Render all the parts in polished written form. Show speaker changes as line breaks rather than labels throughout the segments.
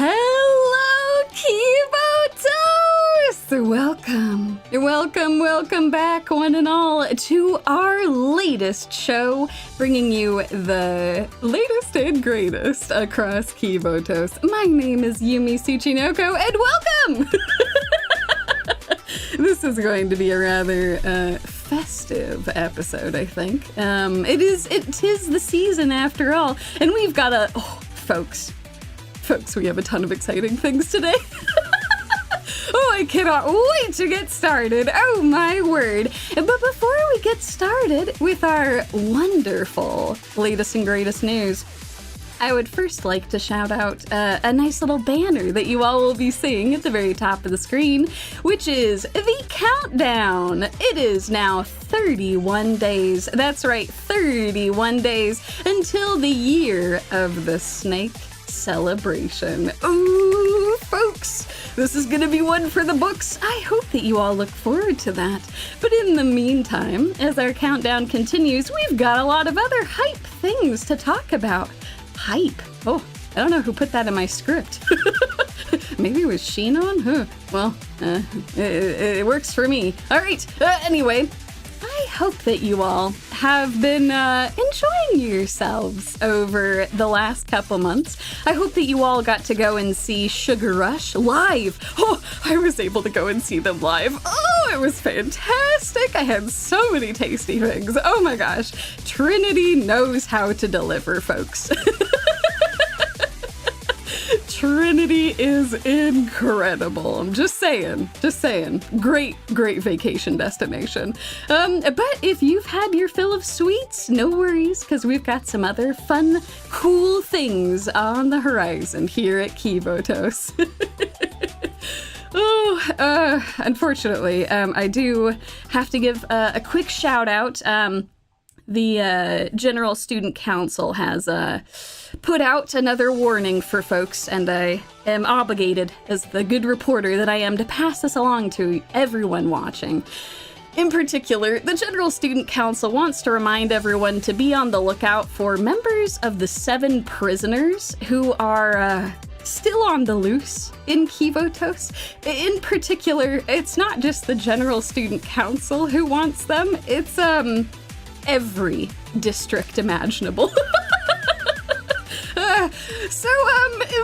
Hello, Kivotos! Welcome back, one and all, to our latest show, bringing you the latest and greatest across Kivotos. My name is Yumi Tsuchitomo, and welcome! This is going to be a rather festive episode, I think. It is the season after all, and we've got folks, we have a ton of exciting things today. Oh, I cannot wait to get started. Oh, my word. But before we get started with our wonderful latest and greatest news, I would first like to shout out a nice little banner that you all will be seeing at the very top of the screen, which is the countdown. It is now 31 days. That's right, 31 days until the year of the snake celebration. Ooh, folks, this is gonna be one for the books. I hope that you all look forward to that. But in the meantime, as our countdown continues, we've got a lot of other hype things to talk about. Hype? Oh, I don't know who put that in my script. Maybe it was Shinon? Huh. Well, it works for me. All right, anyway, I hope that you all have been enjoying yourselves over the last couple months. I hope that you all got to go and see Sugar Rush live. Oh, I was able to go and see them live. Oh, it was fantastic. I had so many tasty things. Oh my gosh. Trinity knows how to deliver, folks. Trinity is incredible. I'm just saying. Great vacation destination. But if you've had your fill of sweets, no worries, because we've got some other fun, cool things on the horizon here at Kivotos. Unfortunately, I do have to give a quick shout out. The General Student Council has put out another warning for folks, and I am obligated, as the good reporter that I am, to pass this along to everyone watching. In particular, the General Student Council wants to remind everyone to be on the lookout for members of the 7 prisoners who are still on the loose in Kivotos. In particular, it's not just the General Student Council who wants them, it's every district imaginable. So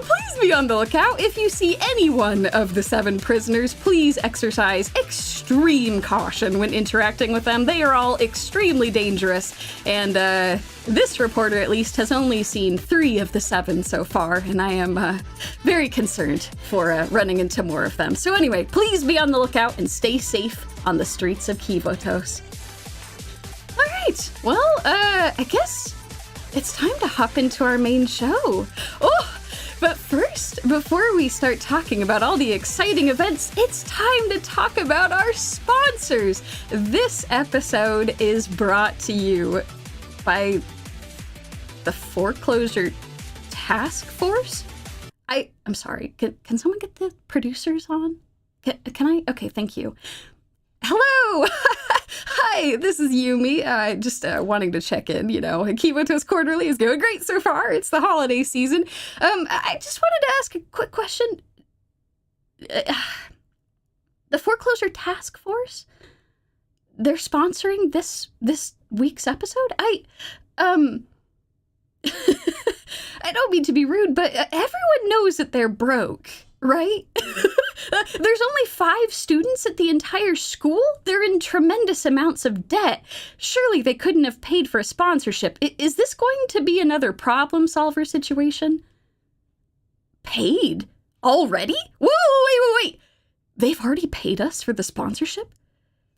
please be on the lookout. If you see any one of the 7 prisoners, please exercise extreme caution when interacting with them. They are all extremely dangerous, and this reporter at least has only seen 3 of the 7 so far, and I am very concerned for running into more of them. So anyway, please be on the lookout and stay safe on the streets of Kivotos. All right, well, I guess it's time to hop into our main show. Oh, but first, before we start talking about all the exciting events, it's time to talk about our sponsors. This episode is brought to you by the Foreclosure Task Force. I'm sorry, can someone get the producers on? Can I? Okay, thank you. Hello! Hi, this is Yumi. Just wanting to check in, Kivotos Quarterly is going great so far. It's the holiday season. I just wanted to ask a quick question. The Foreclosure Task Force? They're sponsoring this week's episode? I don't mean to be rude, but everyone knows that they're broke, right? There's only 5 students at the entire school. They're in tremendous amounts of debt. Surely they couldn't have paid for a sponsorship. Is this going to be another problem solver situation? Paid? Already? Whoa, wait. They've already paid us for the sponsorship?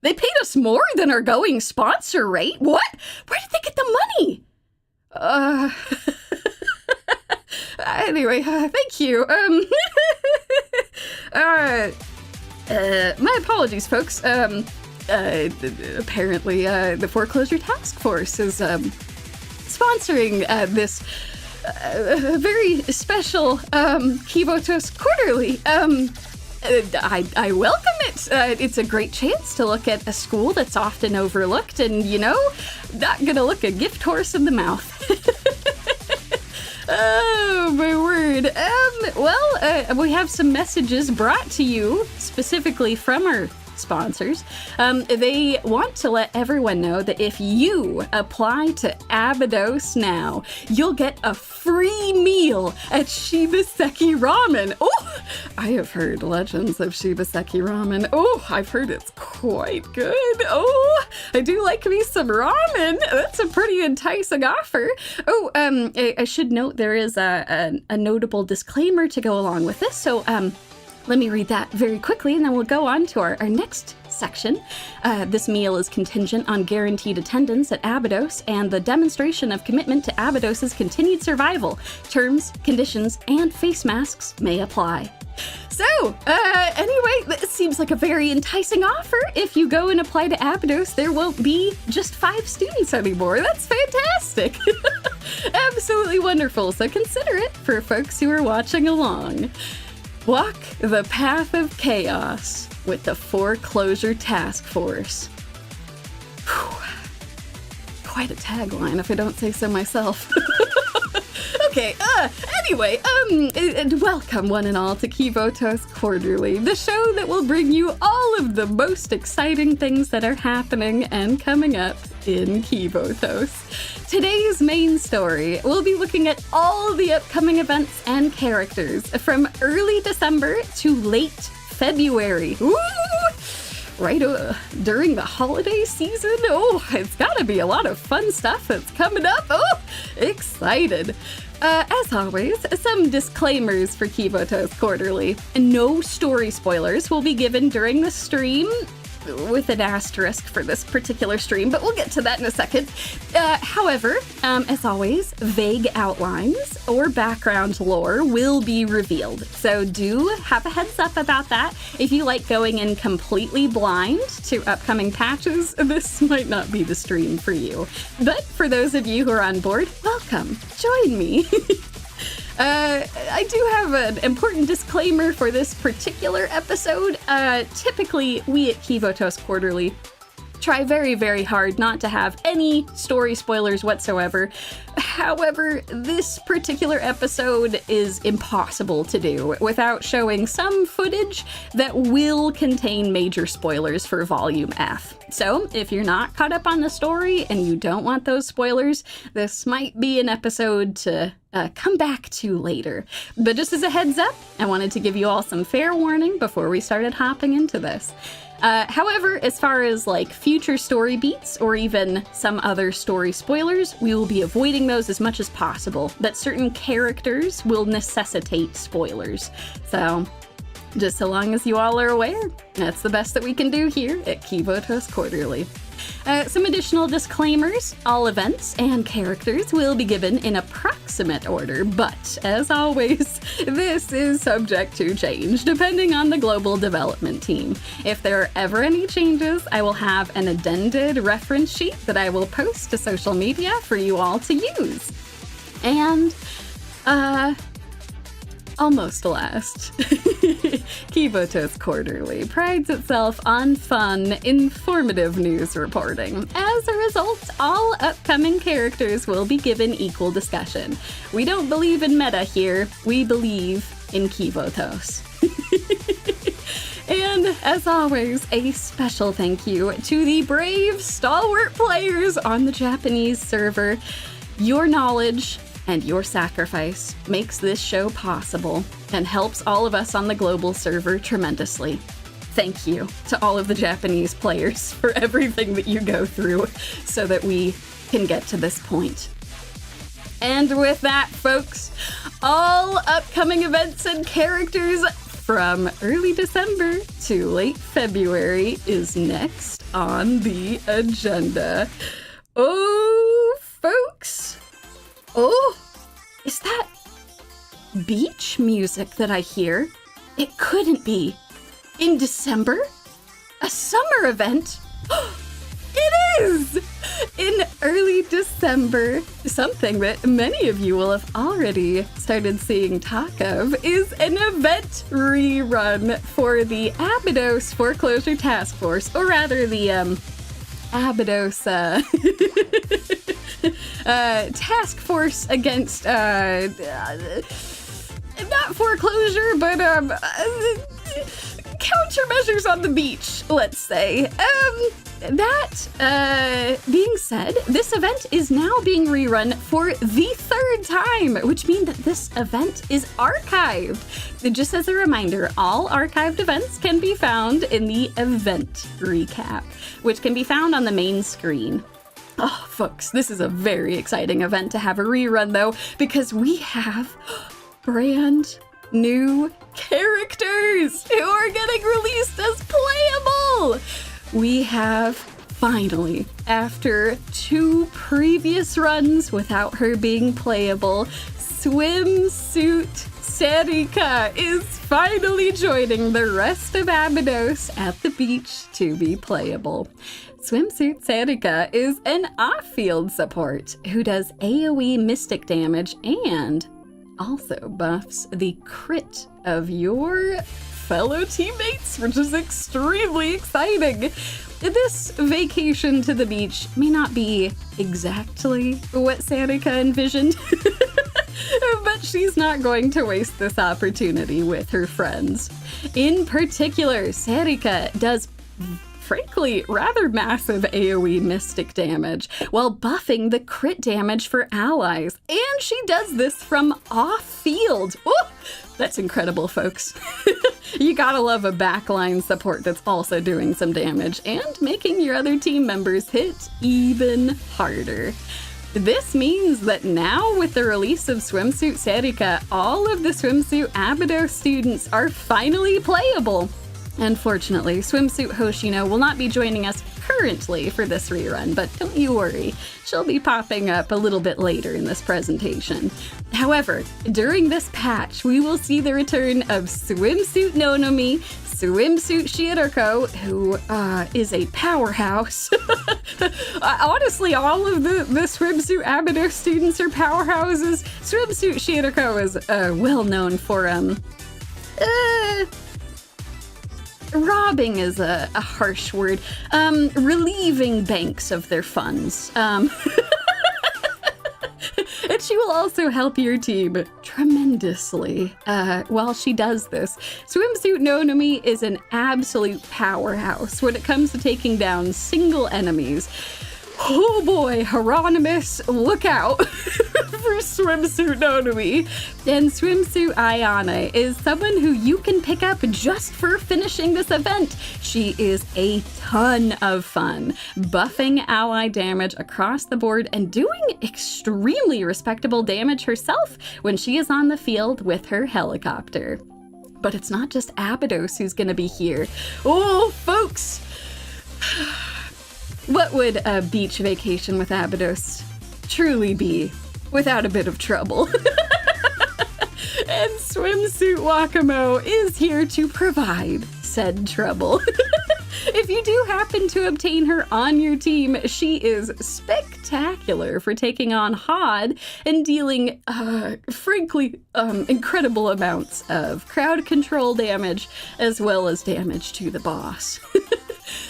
They paid us more than our going sponsor rate? What? Where did they get the money? Anyway, thank you. My apologies, folks. Apparently, the Foreclosure Task Force is sponsoring this very special Kivotos Quarterly. I welcome it. It's a great chance to look at a school that's often overlooked and, not gonna look a gift horse in the mouth. Oh, my word. We have some messages brought to you specifically from our sponsors. They want to let everyone know that if you apply to Abydos now, you'll get a free meal at Shibaseki Ramen. Oh, I have heard legends of Shibaseki Ramen. Oh, I've heard it's quite good. Oh, I do like me some ramen. That's a pretty enticing offer. Oh, I should note there is a notable disclaimer to go along with this. So, let me read that very quickly, and then we'll go on to our next section. This meal is contingent on guaranteed attendance at Abydos and the demonstration of commitment to Abydos' continued survival. Terms, conditions, and face masks may apply. So, anyway, this seems like a very enticing offer. If you go and apply to Abydos, there won't be just 5 students anymore. That's fantastic. Absolutely wonderful. So consider it for folks who are watching along. Walk the path of chaos with the Foreclosure Task Force. Whew. Quite a tagline, if I don't say so myself. Okay, anyway, welcome one and all to Kivotos Quarterly, the show that will bring you all of the most exciting things that are happening and coming up in Kivotos. Today's main story, we'll be looking at all the upcoming events and characters from early December to late February. Ooh! Right during the holiday season. Oh, it's gotta be a lot of fun stuff that's coming up. Oh, excited. As always, some disclaimers for Kivotos Quarterly. No story spoilers will be given during the stream, with an asterisk for this particular stream, but we'll get to that in a second. However, as always, vague outlines or background lore will be revealed. So do have a heads up about that. If you like going in completely blind to upcoming patches, this might not be the stream for you. But for those of you who are on board, welcome. Join me. I do have an important disclaimer for this particular episode. Typically, we at Kivotos Quarterly try very, very hard not to have any story spoilers whatsoever. However, this particular episode is impossible to do without showing some footage that will contain major spoilers for Volume F. So, if you're not caught up on the story and you don't want those spoilers, this might be an episode to come back to later. But just as a heads up, I wanted to give you all some fair warning before we started hopping into this. However, as far as like future story beats or even some other story spoilers, we will be avoiding those as much as possible. That certain characters will necessitate spoilers. So, just so long as you all are aware, that's the best that we can do here at Kivotos Quarterly. Some additional disclaimers. All events and characters will be given in approximate order, but as always, this is subject to change depending on the global development team. If there are ever any changes, I will have an addended reference sheet that I will post to social media for you all to use. And, almost last. Kivotos Quarterly prides itself on fun, informative news reporting. As a result, all upcoming characters will be given equal discussion. We don't believe in meta here, we believe in Kivotos. And as always, a special thank you to the brave, stalwart players on the Japanese server. Your knowledge and your sacrifice makes this show possible and helps all of us on the global server tremendously. Thank you to all of the Japanese players for everything that you go through so that we can get to this point. And with that, folks, all upcoming events and characters from early December to late February is next on the agenda. Oh, folks. Oh, is that beach music that I hear? It couldn't be. In December? A summer event? It is! In early December, something that many of you will have already started seeing talk of is an event rerun for the Abydos Foreclosure Task Force, or rather the Abydos task force against, not foreclosure, but, countermeasures on the beach, let's say. That being said, this event is now being rerun for the third time, which means that this event is archived. Just as a reminder, all archived events can be found in the event recap, which can be found on the main screen. Oh, folks, this is a very exciting event to have a rerun, though, because we have brand new characters who are getting released as playable. We have finally, after 2 previous runs without her being playable, Swimsuit Serika is finally joining the rest of Abydos at the beach to be playable. Swimsuit Serika is an off-field support who does AoE mystic damage and also buffs the crit of your fellow teammates, which is extremely exciting. This vacation to the beach may not be exactly what Serika envisioned, but she's not going to waste this opportunity with her friends. In particular, Serika does frankly rather massive AoE mystic damage while buffing the crit damage for allies, and she does this from off-field. Woo! That's incredible, folks. You gotta love a backline support that's also doing some damage and making your other team members hit even harder. This means that now, with the release of Swimsuit Serika, all of the Swimsuit Abydos students are finally playable. Unfortunately, Swimsuit Hoshino will not be joining us currently for this rerun, but don't you worry, she'll be popping up a little bit later in this presentation. However, during this patch, we will see the return of Swimsuit Nonomi, Swimsuit Shiroko, who is a powerhouse. Honestly, all of the Swimsuit Abydos students are powerhouses. Swimsuit Shiroko is well known for robbing is a harsh word. Relieving banks of their funds. And she will also help your team tremendously while she does this. Swimsuit Nonomi is an absolute powerhouse when it comes to taking down single enemies. Oh boy, Hieronymus, look out for Swimsuit Nonomi. And Swimsuit Ayane is someone who you can pick up just for finishing this event. She is a ton of fun, buffing ally damage across the board and doing extremely respectable damage herself when she is on the field with her helicopter. But it's not just Abydos who's gonna be here. Oh, folks! What would a beach vacation with Abydos truly be without a bit of trouble? And Swimsuit Wakamo is here to provide said trouble. If you do happen to obtain her on your team, she is spectacular for taking on Hod and dealing, frankly, incredible amounts of crowd control damage as well as damage to the boss.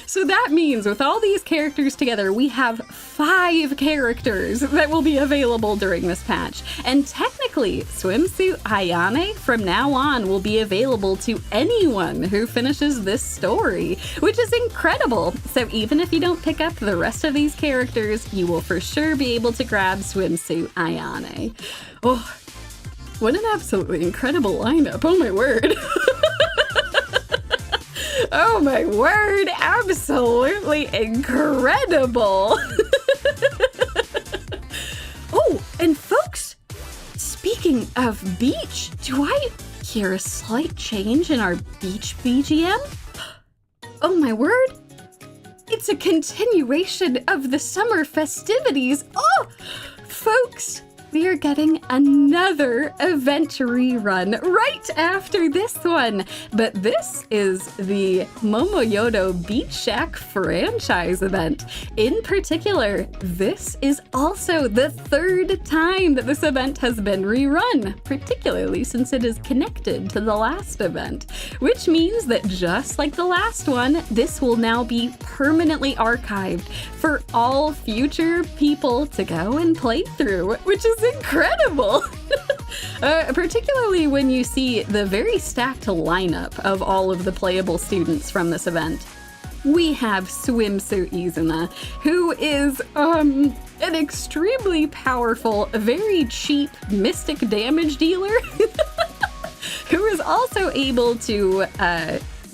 So that means with all these characters together, we have 5 characters that will be available during this patch. And technically, Swimsuit Ayane from now on will be available to anyone who finishes this story, which is incredible. So even if you don't pick up the rest of these characters, you will for sure be able to grab Swimsuit Ayane. Oh, what an absolutely incredible lineup. Oh my word. Oh my word, absolutely incredible. Oh, and folks, speaking of beach, do I hear a slight change in our beach BGM? Oh my word, it's a continuation of the summer festivities. Oh, folks, we are getting another event rerun right after this one. But this is the Momoyodou Beach Shack franchise event. In particular, this is also the third time that this event has been rerun, particularly since it is connected to the last event, which means that just like the last one, this will now be permanently archived for all future people to go and play through, which is incredible. Particularly when you see the very stacked lineup of all of the playable students from this event. We have Swimsuit Izuna, who is an extremely powerful, very cheap mystic damage dealer who is also able to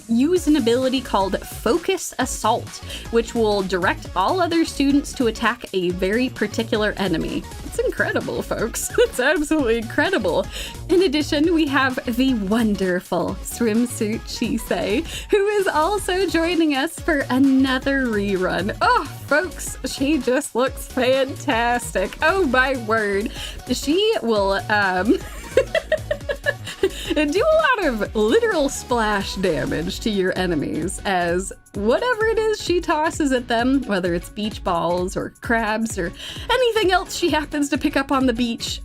use an ability called Focus Assault, which will direct all other students to attack a very particular enemy. It's incredible, folks. It's absolutely incredible. In addition, we have the wonderful Swimsuit Chisei, who is also joining us for another rerun. Oh, folks, she just looks fantastic. Oh, my word. She will, do a lot of literal splash damage to your enemies, as whatever it is she tosses at them, whether it's beach balls or crabs or anything else she happens to pick up on the beach,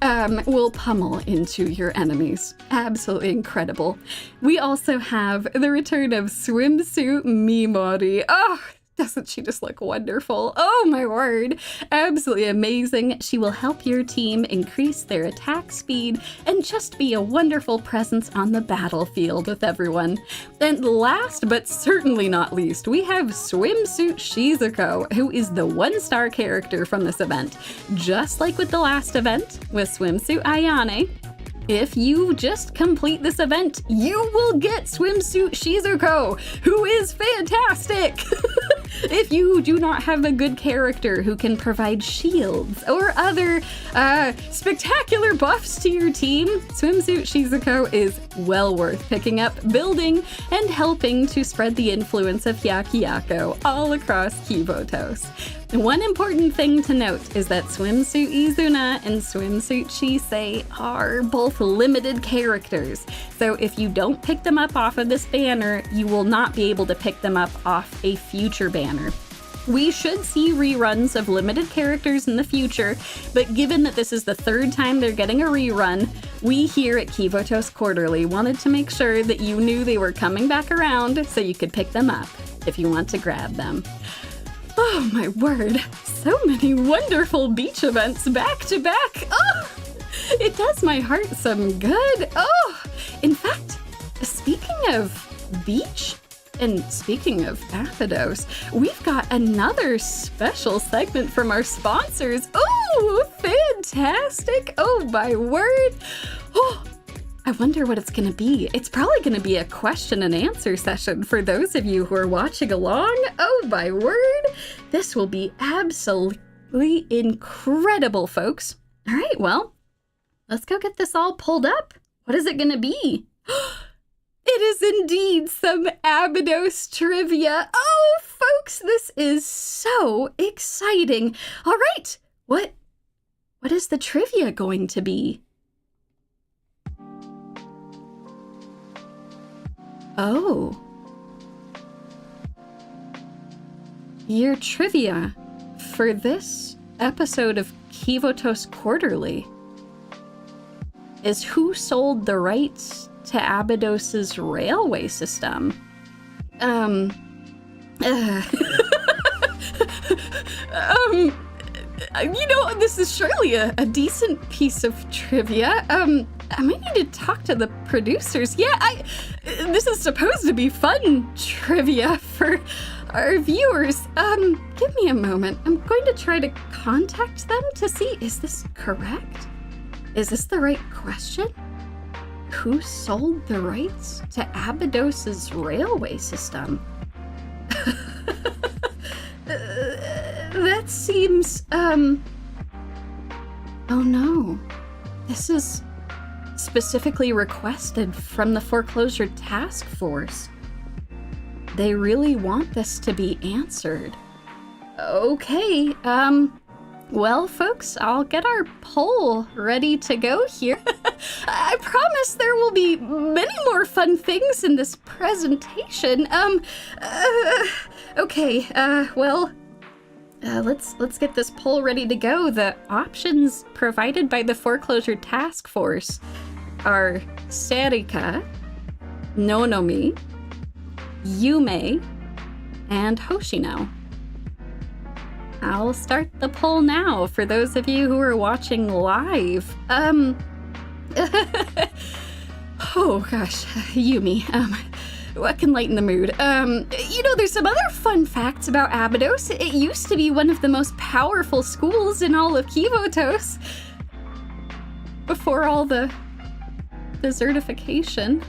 will pummel into your enemies. Absolutely incredible. We also have the return of Swimsuit Minori. Oh, doesn't she just look wonderful? Oh my word. Absolutely amazing. She will help your team increase their attack speed and just be a wonderful presence on the battlefield with everyone. And last but certainly not least, we have Swimsuit Shizuko, who is the 1-star character from this event. Just like with the last event with Swimsuit Ayane, if you just complete this event, you will get Swimsuit Shizuko, who is fantastic! If you do not have a good character who can provide shields or other spectacular buffs to your team, Swimsuit Shizuko is well worth picking up, building, and helping to spread the influence of Hyakkiyako all across Kivotos. One important thing to note is that Swimsuit Izuna and Swimsuit Chisei are both limited characters, so if you don't pick them up off of this banner, you will not be able to pick them up off a future banner. We should see reruns of limited characters in the future, but given that this is the third time they're getting a rerun, we here at Kivotos Quarterly wanted to make sure that you knew they were coming back around so you could pick them up if you want to grab them. Oh my word, so many wonderful beach events back to back. Oh, it does my heart some good. Oh, in fact, speaking of beach and speaking of Abydos, we've got another special segment from our sponsors. Oh, fantastic. Oh my word. Oh, I wonder what it's going to be. It's probably going to be a question and answer session for those of you who are watching along. Oh my word. This will be absolutely incredible, folks. All right, well, let's go get this all pulled up. What is it going to be? It is indeed some Abydos trivia. Oh, folks, this is so exciting. All right, what is the trivia going to be? Oh. Your trivia for this episode of Kivotos Quarterly is who sold the rights to Abydos' railway system. You know, this is surely a decent piece of trivia. I might need to talk to the producers. Yeah, this is supposed to be fun trivia for our viewers. Give me a moment. I'm going to try to contact them to see, is this correct? Is this the right question? Who sold the rights to Abydos' railway system? That seems, oh no. This is specifically requested from the foreclosure task force. They really want this to be answered. Okay, Well, folks, I'll get our poll ready to go here. I promise there will be many more fun things in this presentation. Okay, let's get this poll ready to go. The options provided by the Foreclosure Task Force are Serika, Nonomi, Yume, and Hoshino. I'll start the poll now for those of you who are watching live. Oh gosh, Yumi, what can lighten the mood? There's some other fun facts about Abydos. It used to be one of the most powerful schools in all of Kivotos. Before all the desertification.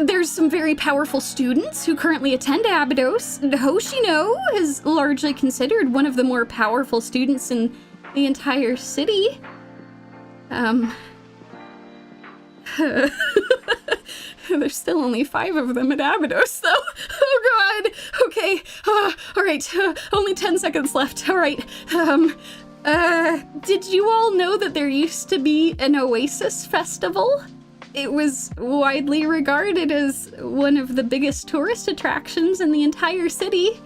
There's some very powerful students who currently attend Abydos. Hoshino is largely considered one of the more powerful students in the entire city. There's still only 5 of them at Abydos, though. Oh god. Okay. All right. Only 10 seconds left. All right. Did you all know that there used to be an Oasis festival? It was widely regarded as one of the biggest tourist attractions in the entire city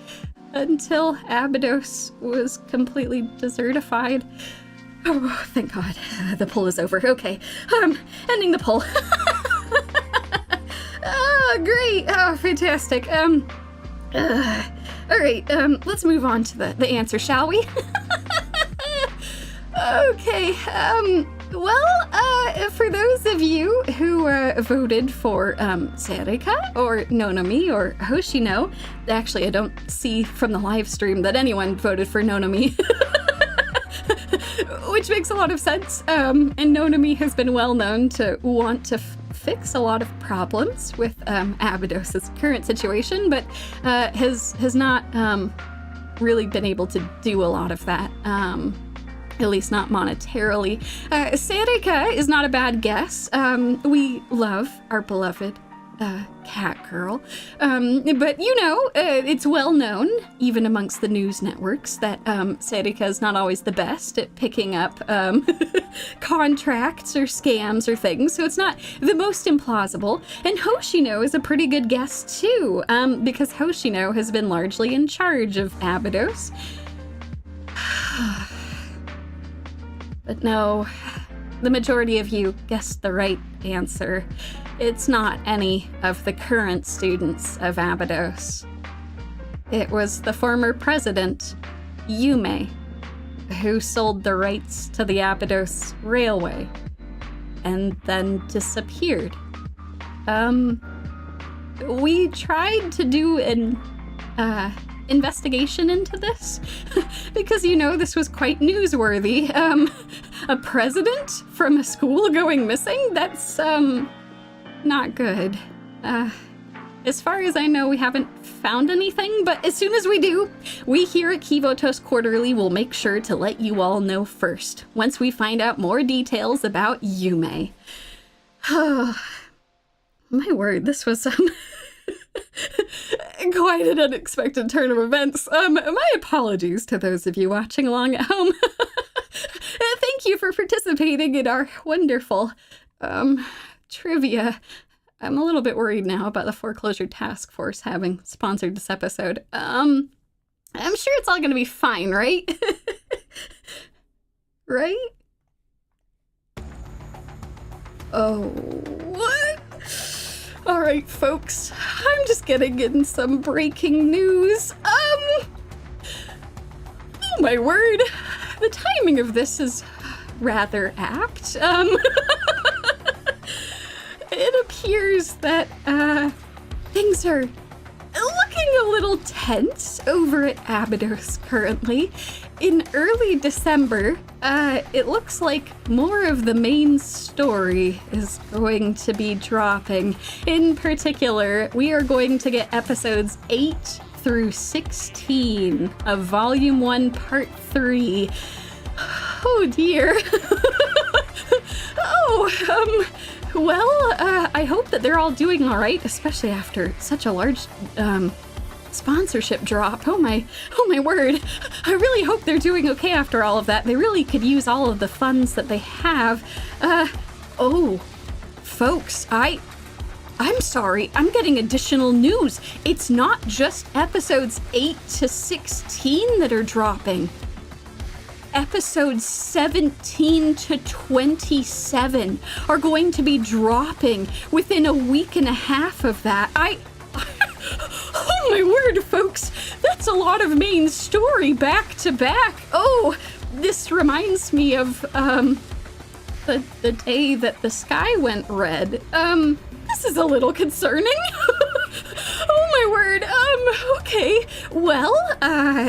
until Abydos was completely desertified. Oh, thank God. The poll is over. Okay, ending the poll. Great. Oh, fantastic. All right, let's move on to the answer, shall we? Okay, for those of you who voted for Serika or Nonomi or Hoshino, actually I don't see from the live stream that anyone voted for Nonomi, which makes a lot of sense, and Nonomi has been well known to want to fix a lot of problems with Abydos' current situation, but has not really been able to do a lot of that. At least not monetarily. Serika is not a bad guess. We love our beloved cat girl. But it's well known, even amongst the news networks, that Serika is not always the best at picking up contracts or scams or things, so it's not the most implausible. And Hoshino is a pretty good guess too, because Hoshino has been largely in charge of Abydos. But no, the majority of you guessed the right answer. It's not any of the current students of Abydos. It was the former president, Yume, who sold the rights to the Abydos Railway and then disappeared. We tried to do an investigation into this because this was quite newsworthy. A president from a school going missing? That's not good. As far as I know, we haven't found anything, but as soon as we do, we here at Kivotos Quarterly will make sure to let you all know first once we find out more details about Yume. My word, this was quite an unexpected turn of events. My apologies to those of you watching along at home. Thank you for participating in our wonderful trivia. I'm a little bit worried now about the Foreclosure Task Force having sponsored this episode. I'm sure it's all gonna be fine, right? Right? Oh, what? All right, folks, I'm just getting in some breaking news. Oh my word, the timing of this is rather apt. It appears that things are looking a little tense over at Abydos currently. In early December, it looks like more of the main story is going to be dropping. In particular, we are going to get episodes 8 through 16 of Volume 1, Part 3. Oh dear. I hope that they're all doing all right, especially after such a large sponsorship drop. Oh my word. I really hope they're doing okay after all of that. They really could use all of the funds that they have. Oh, folks, I'm sorry, I'm getting additional news. It's not just episodes 8 to 16 that are dropping. Episodes 17 to 27 are going to be dropping within a week and a half of that. Oh my word, folks, that's a lot of main story back to back. Oh, this reminds me of, the day that the sky went red. This is a little concerning. Oh my word, okay. Well,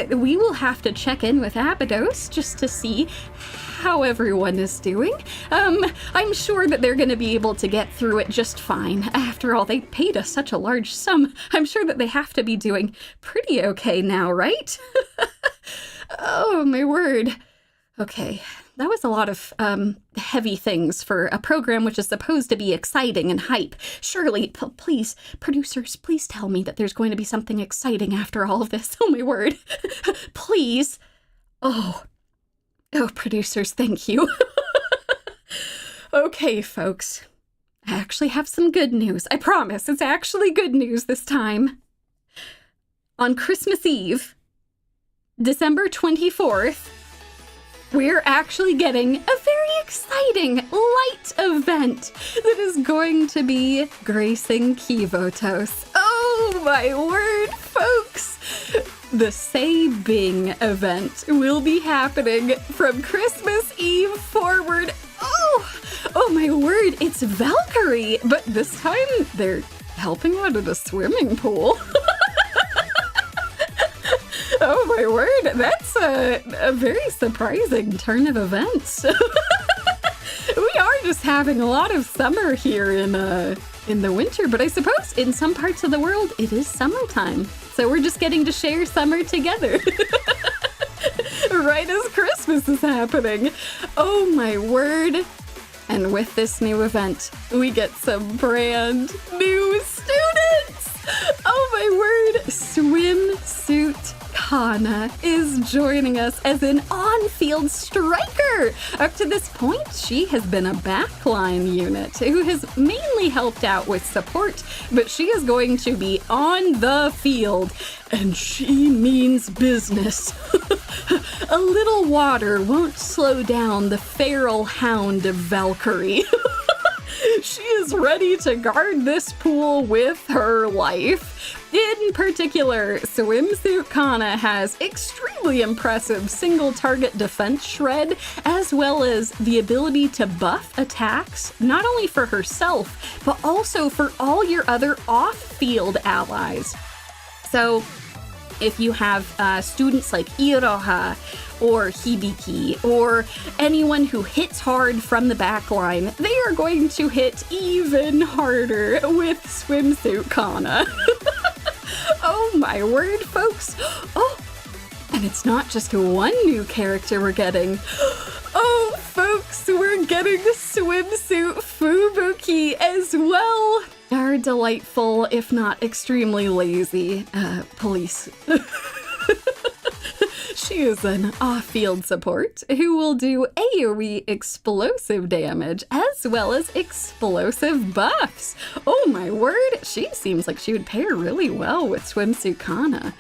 we will have to check in with Abydos just to see how everyone is doing. I'm sure that they're gonna be able to get through it just fine. After all, they paid us such a large sum. I'm sure that they have to be doing pretty okay now, right? Oh my word. Okay. That was a lot of heavy things for a program which is supposed to be exciting and hype. Surely, please, producers, please tell me that there's going to be something exciting after all of this. Oh my word. Please. Oh, producers, thank you. Okay, folks. I actually have some good news. I promise, it's actually good news this time. On Christmas Eve, December 24th, we're actually getting a very exciting light event that is going to be gracing Kivotos. Oh my word, folks! The Say-Bing event will be happening from Christmas Eve forward. Oh my word, it's Valkyrie, but this time they're helping out at a swimming pool. Oh my word, that's a very surprising turn of events. We are just having a lot of summer here in the winter, but I suppose in some parts of the world it is summertime. So we're just getting to share summer together. Right as Christmas is happening. Oh my word. And with this new event, we get some brand new students. Oh my word, Swimsuit Kanna is joining us as an on-field striker. Up to this point, she has been a backline unit who has mainly helped out with support, but she is going to be on the field, and she means business. A little water won't slow down the feral hound of Valkyrie. She is ready to guard this pool with her life. In particular, Swimsuit Kanna has extremely impressive single-target defense shred, as well as the ability to buff attacks, not only for herself, but also for all your other off-field allies. So, if you have students like Iroha or Hibiki or anyone who hits hard from the backline, they are going to hit even harder with Swimsuit Kanna. Oh my word, folks. Oh, and it's not just one new character we're getting. Oh, folks, we're getting Swimsuit Fubuki as well. Our delightful, if not extremely lazy, police. She is an off-field support who will do AoE explosive damage as well as explosive buffs. Oh my word, she seems like she would pair really well with Swimsuit Kanna.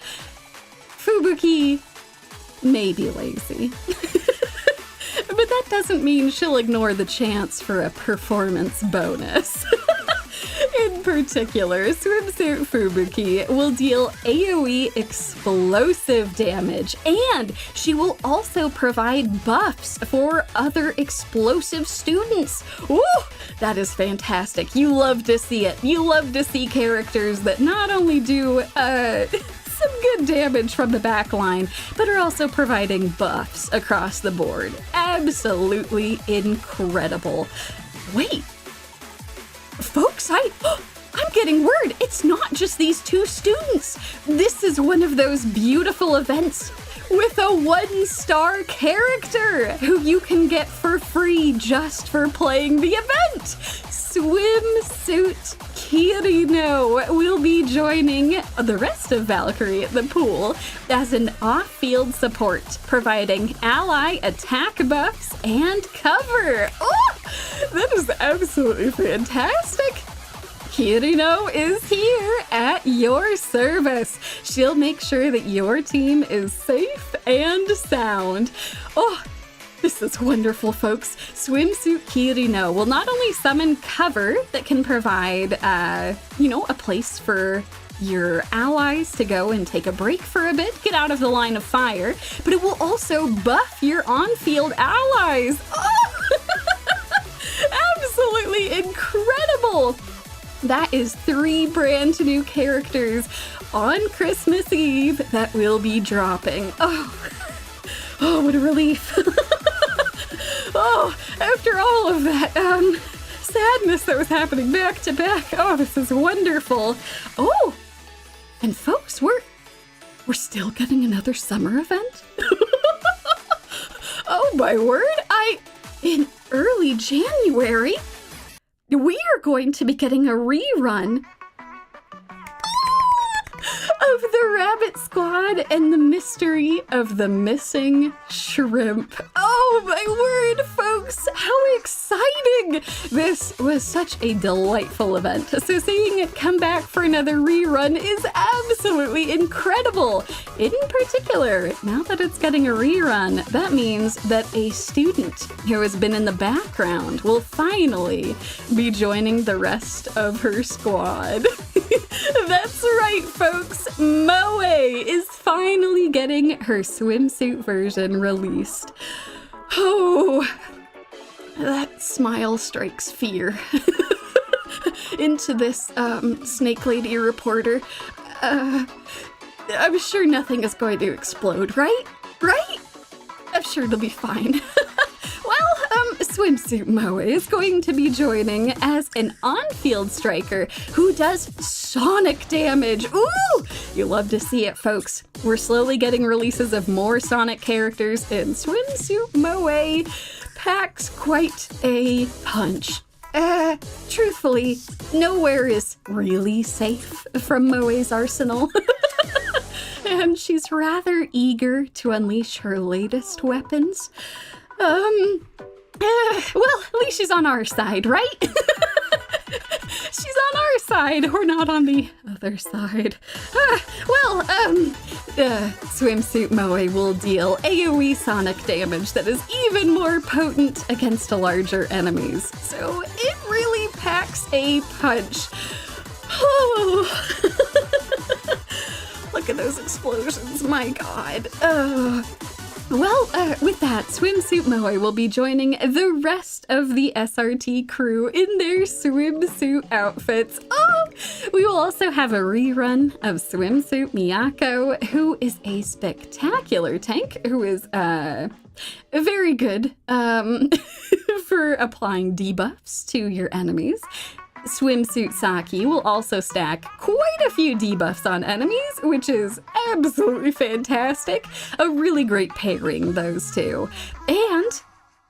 Fubuki may be lazy. But that doesn't mean she'll ignore the chance for a performance bonus. In particular, Swimsuit Fubuki will deal AoE explosive damage, and she will also provide buffs for other explosive students. Ooh, that is fantastic. You love to see it. You love to see characters that not only do some good damage from the backline, but are also providing buffs across the board. Absolutely incredible. Wait. Folks, I'm getting word. It's not just these two students. This is one of those beautiful events with a 1-star character who you can get for free just for playing the event. Swimsuit Kirino will be joining the rest of Valkyrie at the pool as an off-field support, providing ally attack buffs and cover. Oh, that is absolutely fantastic. Kirino is here at your service. She'll make sure that your team is safe and sound. Oh, this is wonderful, folks. Swimsuit Kirino will not only summon cover that can provide, a place for your allies to go and take a break for a bit, get out of the line of fire, but it will also buff your on-field allies. Oh! Absolutely incredible. That is 3 brand new characters on Christmas Eve that will be dropping. Oh, what a relief. Oh, after all of that sadness that was happening back to back. Oh, this is wonderful. Oh, and folks, we're still getting another summer event. Oh my word, in early January, we are going to be getting a rerun of the Rabbit Squad and the mystery of the missing shrimp. Oh my word, folks, how exciting! This was such a delightful event, so seeing it come back for another rerun is absolutely incredible. In particular, now that it's getting a rerun, that means that a student who has been in the background will finally be joining the rest of her squad. That's right, folks. Moe is finally getting her swimsuit version released. Oh, that smile strikes fear into this snake lady reporter. I'm sure nothing is going to explode, right? Right? I'm sure it'll be fine. Well, Swimsuit Moe is going to be joining as an on-field striker who does sonic damage. Ooh! You love to see it, folks. We're slowly getting releases of more Sonic characters, and Swimsuit Moe packs quite a punch. Truthfully, nowhere is really safe from Moe's arsenal. And she's rather eager to unleash her latest weapons. Well, at least she's on our side, right? She's on our side. We're not on the other side. Swimsuit Moe will deal AoE sonic damage that is even more potent against larger enemies. So it really packs a punch. Oh. Look at those explosions, my god. With that, Swimsuit Moe will be joining the rest of the SRT crew in their swimsuit outfits. Oh! We will also have a rerun of Swimsuit Miyako, who is a spectacular tank, who is, very good, for applying debuffs to your enemies. Swimsuit Saki will also stack quite a few debuffs on enemies, which is absolutely fantastic. A really great pairing, those two. And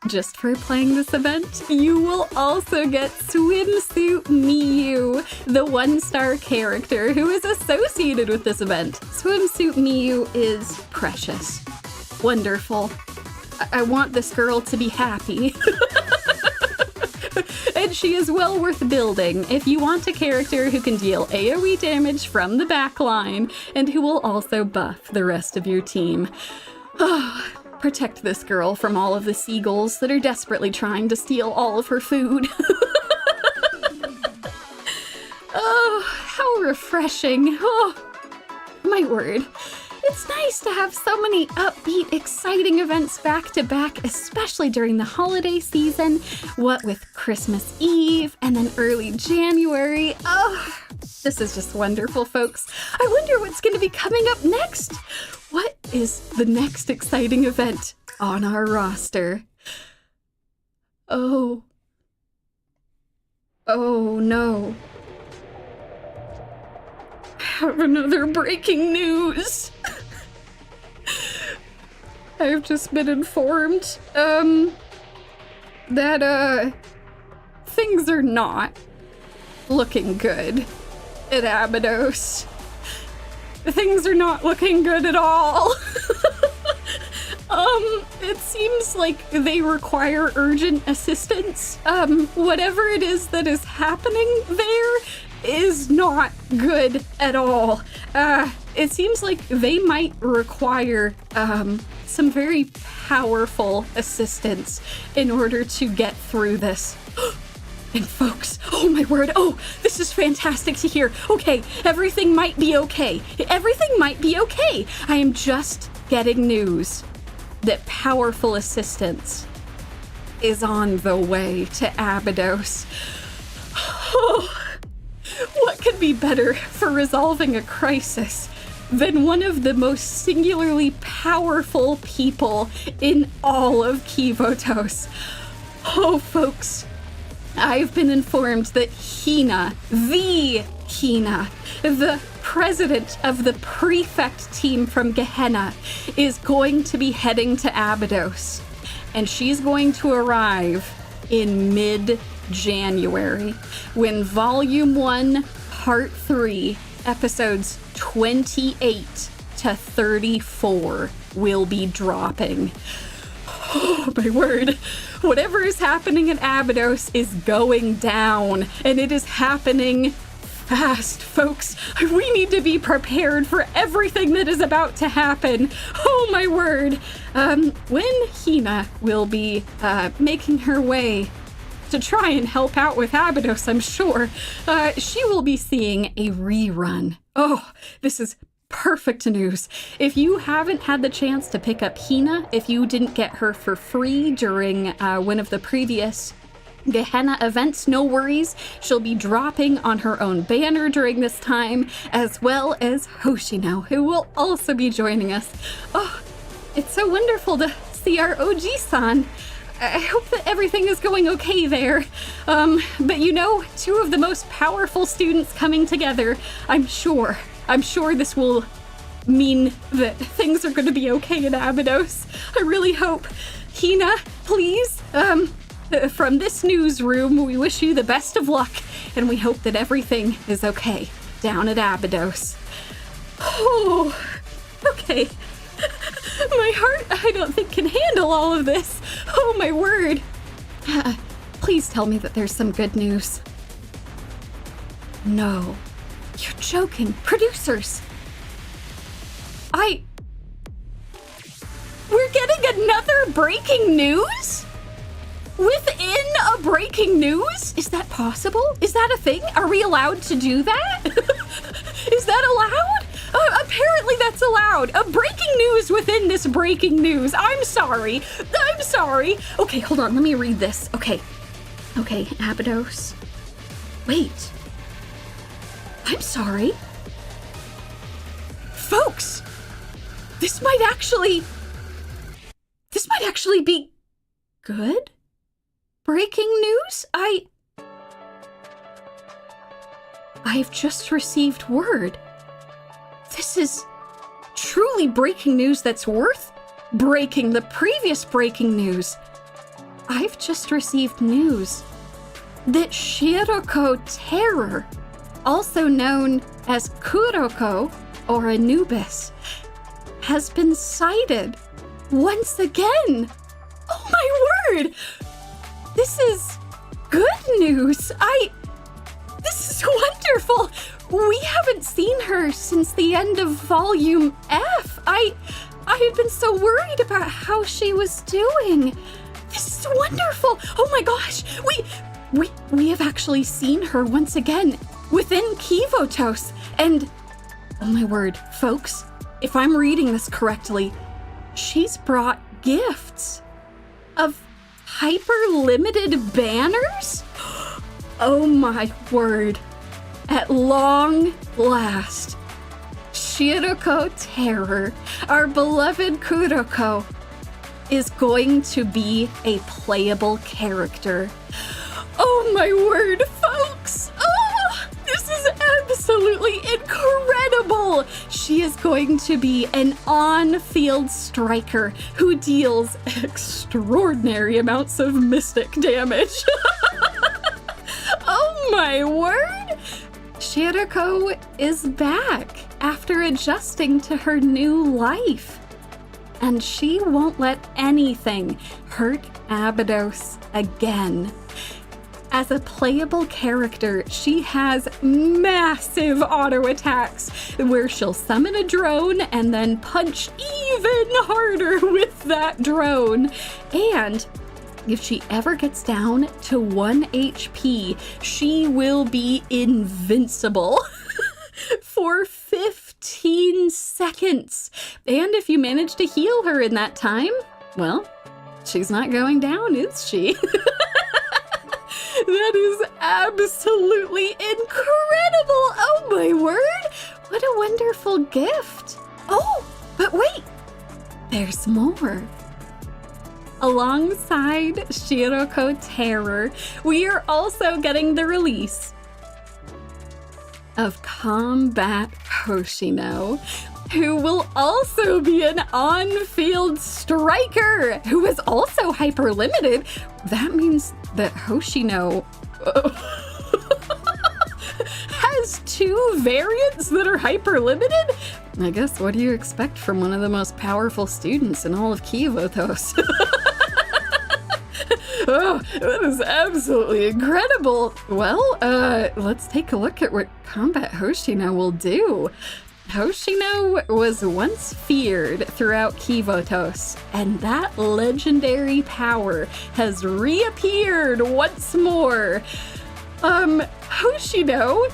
just for playing this event, you will also get Swimsuit Miyu, the 1-star character who is associated with this event. Swimsuit Miyu is precious. Wonderful. I want this girl to be happy. And she is well worth building if you want a character who can deal AoE damage from the backline and who will also buff the rest of your team. Protect this girl from all of the seagulls that are desperately trying to steal all of her food. Oh, how refreshing. Oh, my word. It's nice to have so many upbeat, exciting events back to back, especially during the holiday season. What with Christmas Eve and then early January. Oh, this is just wonderful, folks. I wonder what's going to be coming up next. What is the next exciting event on our roster? Oh no. I have another breaking news. I've just been informed that things are not looking good at Abydos. Things are not looking good at all. It seems like they require urgent assistance. Whatever it is that is happening there is not good at all. It seems like they might require, some very powerful assistance in order to get through this. And folks, oh my word, oh, this is fantastic to hear. Okay, everything might be okay. Everything might be okay. I am just getting news that powerful assistance is on the way to Abydos. Oh, what could be better for resolving a crisis than one of the most singularly powerful people in all of Kivotos? Oh, folks, I've been informed that Hina, the president of the prefect team from Gehenna, is going to be heading to Abydos. And she's going to arrive in mid-January when Volume 1, Part 3, Episodes 28 to 34 will be dropping. Oh my word. Whatever is happening in Abydos is going down, and it is happening fast, folks. We need to be prepared for everything that is about to happen. Oh my word. When Hina will be making her way to try and help out with Abydos, I'm sure, she will be seeing a rerun. Oh, this is perfect news. If you haven't had the chance to pick up Hina, if you didn't get her for free during one of the previous Gehenna events, no worries. She'll be dropping on her own banner during this time, as well as Hoshino, who will also be joining us. Oh, it's so wonderful to see our OG-san. I hope that everything is going okay there. But you know, two of the most powerful students coming together, I'm sure this will mean that things are going to be okay in Abydos. I really hope. Hina, please, from this newsroom, we wish you the best of luck, and we hope that everything is okay down at Abydos. Oh, okay. My heart, I don't think, can handle all of this. Oh, my word. Please tell me that there's some good news. No. You're joking. Producers. We're getting another breaking news? Within a breaking news? Is that possible? Is that a thing? Are we allowed to do that? Is that allowed? Apparently that's allowed. A breaking news within this breaking news. I'm sorry. Okay, hold on. Let me read this. Okay, Abydos. Wait. I'm sorry. Folks, this might actually be good? Breaking news? I've just received word. This is truly breaking news that's worth breaking the previous breaking news. I've just received news that Shiroko-Terror, also known as Kuroko or Anubis, has been sighted once again. Oh my word! This is good news. This is wonderful. We haven't seen her since the end of Volume F. I had been so worried about how she was doing. This is wonderful. Oh my gosh. We have actually seen her once again within Kivotos. And oh my word, folks, if I'm reading this correctly, she's brought gifts of hyper-limited banners? Oh my word. At long last, Shiroko-Terror, our beloved Kuroko, is going to be a playable character. Oh my word, folks! Oh, this is absolutely incredible! She is going to be an on-field striker who deals extraordinary amounts of mystic damage. Oh my word! Shiroko is back after adjusting to her new life. And she won't let anything hurt Abydos again. As a playable character, she has massive auto attacks where she'll summon a drone and then punch even harder with that drone. And if she ever gets down to 1 HP, she will be invincible for 15 seconds. And if you manage to heal her in that time, well, she's not going down, is she? That is absolutely incredible! Oh my word! What a wonderful gift! Oh, but wait! There's more. Alongside Shiroko-Terror, we are also getting the release of Combat Hoshino, who will also be an on-field striker, who is also hyper-limited. That means that Hoshino has 2 variants that are hyper-limited? I guess, what do you expect from one of the most powerful students in all of Kivotos? Oh, that is absolutely incredible. Well, let's take a look at what Combat Hoshino will do. Hoshino was once feared throughout Kivotos, and that legendary power has reappeared once more. Hoshino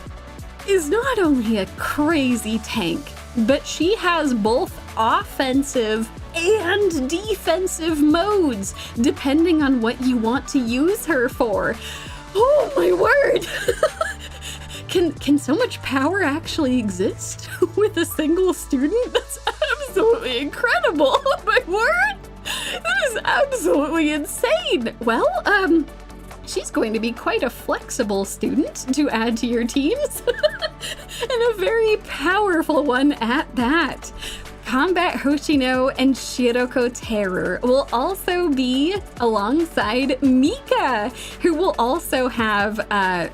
is not only a crazy tank, but she has both offensive and defensive modes, depending on what you want to use her for. Oh my word! Can so much power actually exist with a single student? That's absolutely incredible! Oh my word! That is absolutely insane! Well, she's going to be quite a flexible student to add to your teams. And a very powerful one at that. Combat Hoshino and Shiroko-Terror will also be alongside Mika, who will also have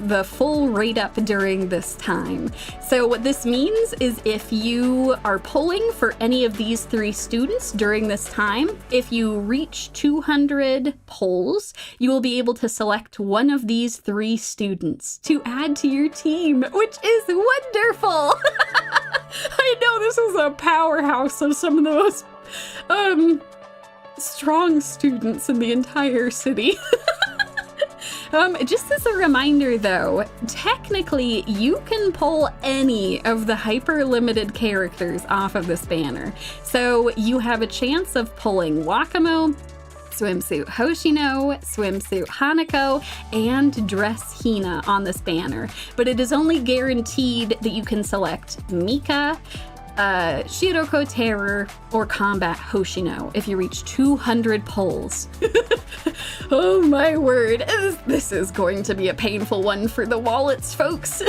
the full rate up during this time. So what this means is if you are pulling for any of these 3 students during this time, if you reach 200 pulls, you will be able to select one of these 3 students to add to your team, which is wonderful! I know this is a powerhouse of some of the most strong students in the entire city. Just as a reminder though, technically you can pull any of the hyper-limited characters off of this banner. So you have a chance of pulling Wakamo, Swimsuit Hoshino, Swimsuit Hanako, and Dress Hina on this banner. But it is only guaranteed that you can select Mika, Shiroko-Terror, or Combat Hoshino if you reach 200 pulls. Oh my word, this is going to be a painful one for the wallets, folks.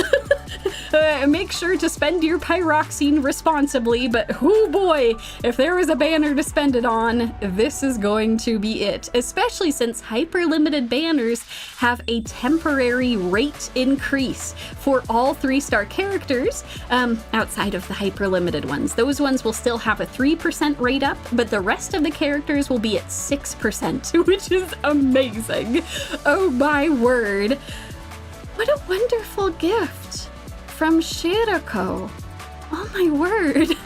Make sure to spend your pyroxene responsibly, but oh boy, if there was a banner to spend it on, this is going to be it, especially since hyper-limited banners have a temporary rate increase for all 3-star characters, outside of the hyper-limited ones. Those ones will still have a 3% rate up, but the rest of the characters will be at 6%, which is amazing. Oh my word. What a wonderful gift from Shiroko. Oh my word.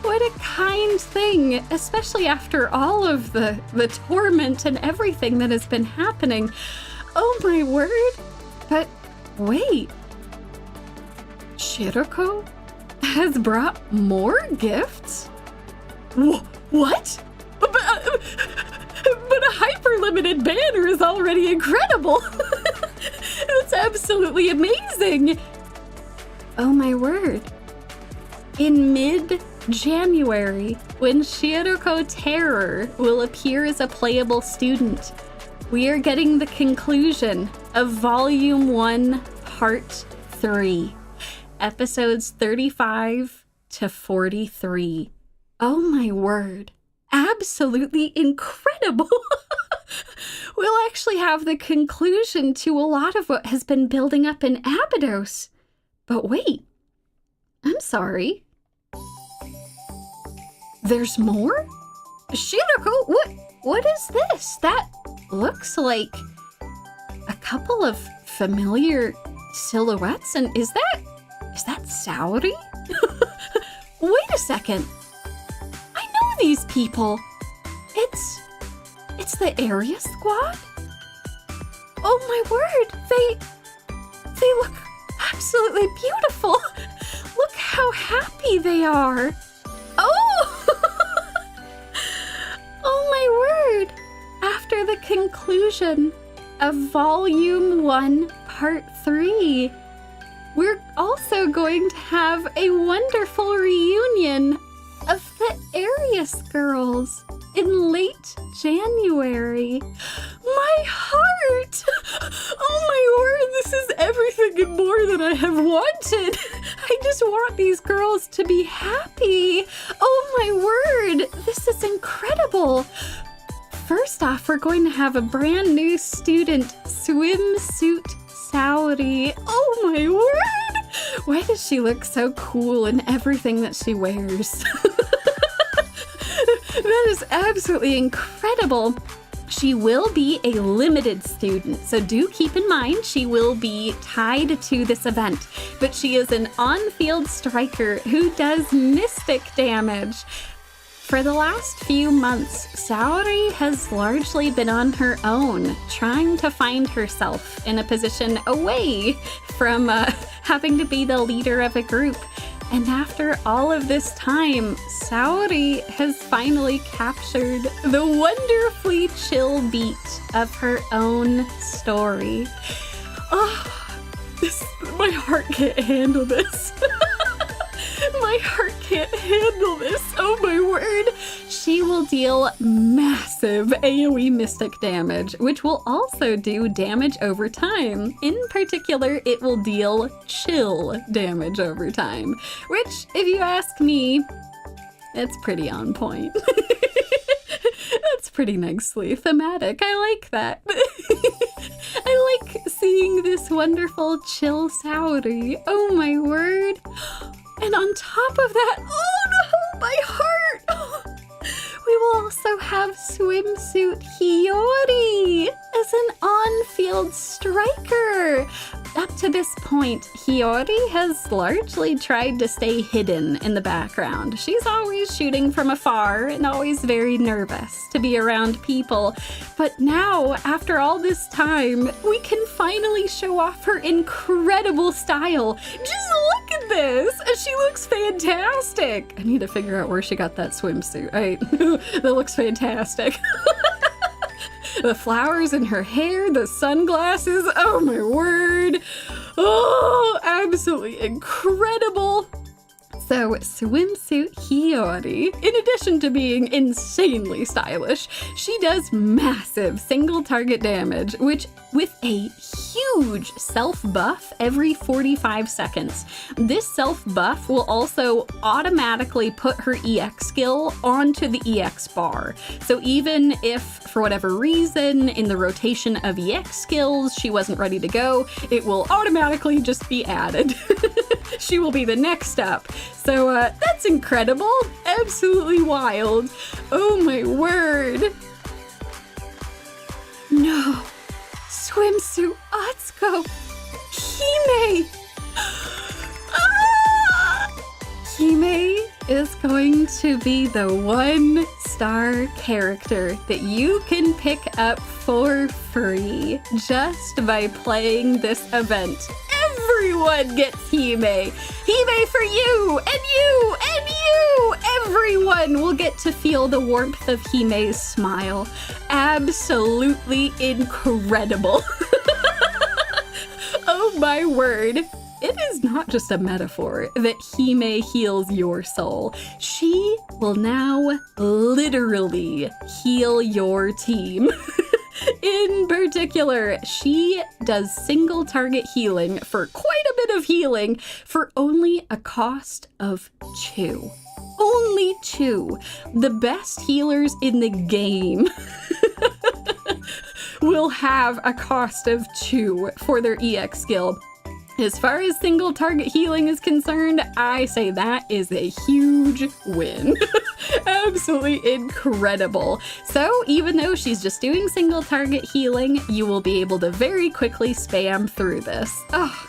What a kind thing, especially after all of the torment and everything that has been happening. Oh my word. But wait. Shiroko has brought more gifts? What? But a hyper-limited banner is already incredible. That's absolutely amazing. Oh my word. In mid-January, when Shiroko-Terror will appear as a playable student, we are getting the conclusion of Volume 1, Part 3, Episodes 35 to 43. Oh my word. Absolutely incredible. We'll actually have the conclusion to a lot of what has been building up in Abydos. But wait, I'm sorry. There's more? Shiroko, what is this? That looks like a couple of familiar silhouettes, and is that Saori? Wait a second. I know these people. It's the Arius squad? Oh my word, they look absolutely beautiful. Look how happy they are. Oh! Oh my word. After the conclusion of Volume 1, Part 3, we're also going to have a wonderful reunion of the Arius girls in late January. My heart! Oh my word, this is everything and more than I have wanted. I just want these girls to be happy. Oh my word, this is incredible. First off, we're going to have a brand new student, Swimsuit Saori. Oh my word! Why does she look so cool in everything that she wears? That is absolutely incredible. She will be a limited student, so do keep in mind she will be tied to this event. But she is an on-field striker who does mystic damage. For the last few months, Saori has largely been on her own, trying to find herself in a position away from having to be the leader of a group. And after all of this time, Saori has finally captured the wonderfully chill beat of her own story. Oh, my heart can't handle this. My heart can't handle this. Oh my word. She will deal massive AoE mystic damage, which will also do damage over time. In particular, it will deal chill damage over time, which, if you ask me, it's pretty on point. That's pretty nicely thematic. I like that. I like seeing this wonderful chill Saori. Oh my word. And on top of that, oh no, my heart! We will also have Swimsuit Hiyori as an on-field striker. Up to this point, Hiyori has largely tried to stay hidden in the background. She's always shooting from afar and always very nervous to be around people. But now, after all this time, we can finally show off her incredible style. Just look at this! She looks fantastic! I need to figure out where she got that swimsuit. That looks fantastic. The flowers in her hair, the sunglasses, oh my word. Oh, absolutely incredible. So, Swimsuit Hiyori, in addition to being insanely stylish, she does massive single target damage, which with a huge self buff every 45 seconds. This self buff will also automatically put her EX skill onto the EX bar. So even if, for whatever reason, in the rotation of EX skills, she wasn't ready to go, it will automatically just be added. She will be the next up. So that's incredible. Absolutely wild. Oh my word. No. Swimsuit Atsuko. Hime. Hime is going to be the 1-star character that you can pick up for free just by playing this event. Everyone gets Hime. Hime for you, and you, and you! Everyone will get to feel the warmth of Hime's smile. Absolutely incredible. Oh my word. It is not just a metaphor that Hime heals your soul. She will now literally heal your team. In particular, she does single target healing for quite a bit of healing for only a cost of 2. Only 2. The best healers in the game will have a cost of 2 for their EX skill. As far as single target healing is concerned, I say that is a huge win. Absolutely incredible. So even though she's just doing single target healing, you will be able to very quickly spam through this. Oh,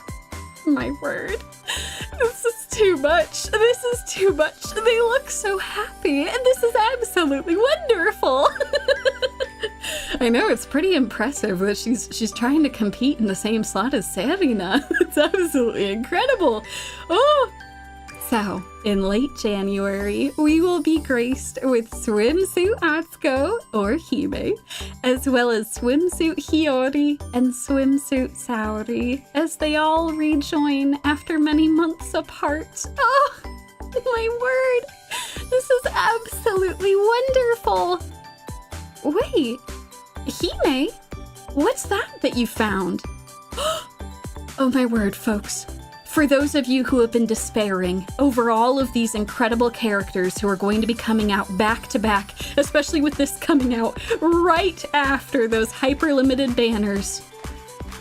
my word. This is too much. This is too much. They look so happy, and this is absolutely wonderful. I know, it's pretty impressive that she's trying to compete in the same slot as Serena. It's absolutely incredible. Oh! So, in late January, we will be graced with Swimsuit Atsuko, or Hime, as well as Swimsuit Hiyori and Swimsuit Saori, as they all rejoin after many months apart. Oh, my word! This is absolutely wonderful! Wait, Hime? What's that you found? Oh my word, folks. For those of you who have been despairing over all of these incredible characters who are going to be coming out back to back, especially with this coming out right after those hyper-limited banners,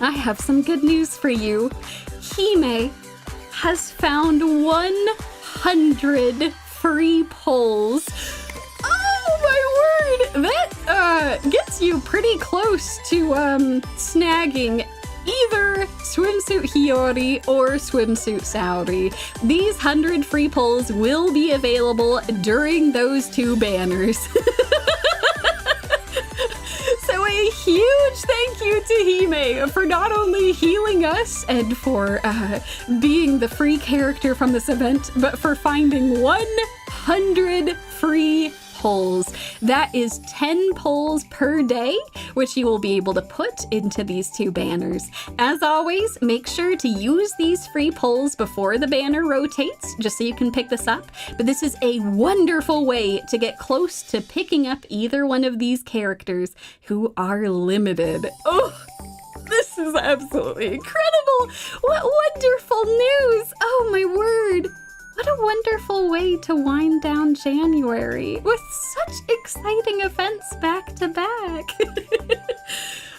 I have some good news for you. Hime has found 100 free polls. Oh my word! That gets you pretty close to snagging either Swimsuit Hiyori or Swimsuit Saori. These 100 free polls will be available during those two banners. So a huge thank you to Hime for not only healing us and for being the free character from this event, but for finding 100 free polls. That is 10 polls per day, which you will be able to put into these two banners. As always, make sure to use these free polls before the banner rotates, just so you can pick this up. But this is a wonderful way to get close to picking up either one of these characters who are limited. Oh, this is absolutely incredible! What wonderful news! Oh my word! What a wonderful way to wind down January with such exciting events back to back.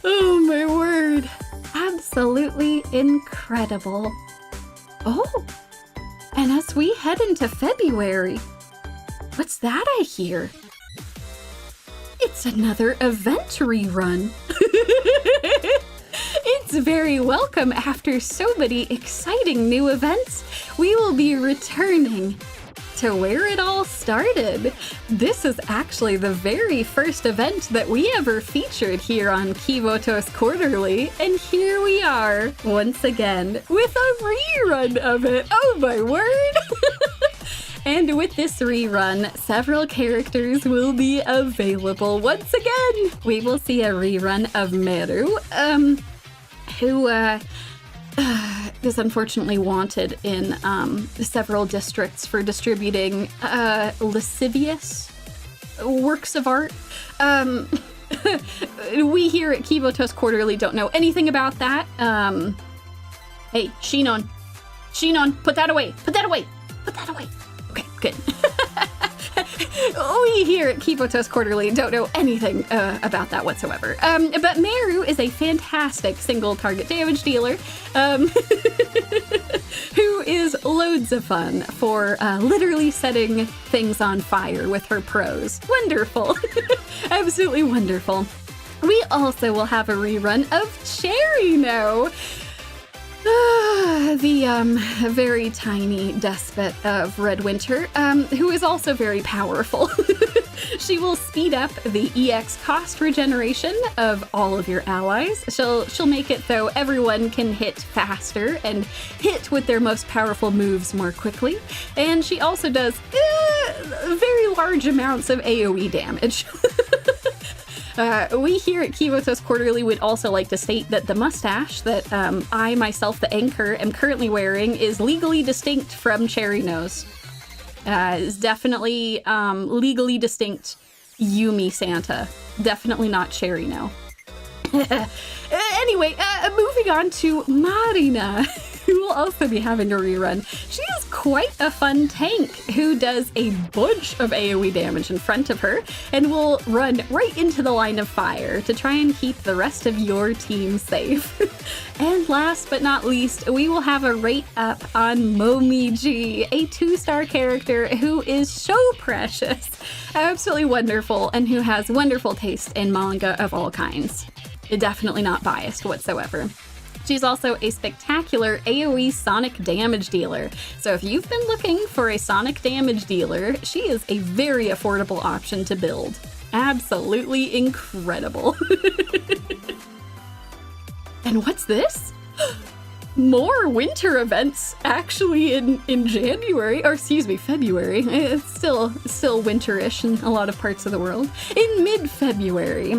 Oh my word. Absolutely incredible. Oh, and as we head into February, what's that I hear? It's another event rerun. It's very welcome after so many exciting new events. We will be returning to where it all started. This is actually the very first event that we ever featured here on Kivotos Quarterly, and here we are once again with a rerun of it. Oh my word! And with this rerun, several characters will be available once again. We will see a rerun of Meru, who is unfortunately wanted in several districts for distributing lascivious works of art. We here at Kivotos Quarterly don't know anything about that. Hey, Shinon, put that away, put that away, put that away. Okay, good. We here at Kivotos Quarterly don't know anything about that whatsoever. But Meru is a fantastic single target damage dealer who is loads of fun for literally setting things on fire with her prose. Wonderful. Absolutely wonderful. We also will have a rerun of Kirino, the very tiny despot of Red Winter, who is also very powerful. She will speed up the EX cost regeneration of all of your allies. She'll make it so everyone can hit faster and hit with their most powerful moves more quickly. And she also does very large amounts of AoE damage. We here at Kivotos Quarterly would also like to state that the mustache that I, myself, the anchor, am currently wearing is legally distinct from Cherry Nose. Is definitely legally distinct Yumi Santa. Definitely not Cherry No. Anyway, moving on to Marina, who will also be having a rerun. She is quite a fun tank who does a bunch of AoE damage in front of her and will run right into the line of fire to try and keep the rest of your team safe. And last but not least, we will have a rate up on Momiji, a 2-star character who is so precious, absolutely wonderful, and who has wonderful taste in manga of all kinds. Definitely not biased whatsoever. She's also a spectacular AoE sonic damage dealer. So if you've been looking for a sonic damage dealer, she is a very affordable option to build. Absolutely incredible. And what's this? More winter events actually in January, or excuse me, February. It's still winterish in a lot of parts of the world. In mid-February,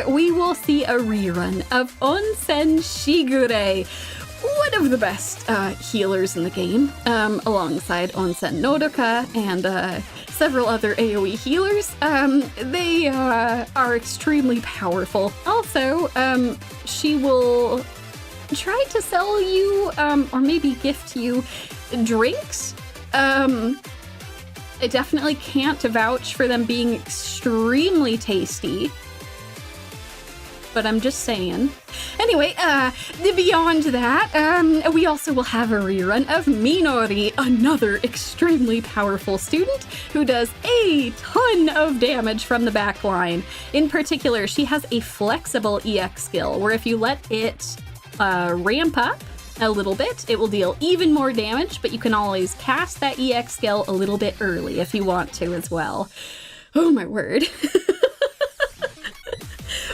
we will see a rerun of Onsen Shigure, one of the best healers in the game, alongside Onsen Nodoka and several other AoE healers. They are extremely powerful. Also, she will try to sell you, or maybe gift you drinks. I definitely can't vouch for them being extremely tasty, but I'm just saying. Anyway, beyond that, we also will have a rerun of Minori, another extremely powerful student who does a ton of damage from the back line. In particular, she has a flexible EX skill where if you let it ramp up a little bit, it will deal even more damage, but you can always cast that EX skill a little bit early if you want to as well. Oh my word.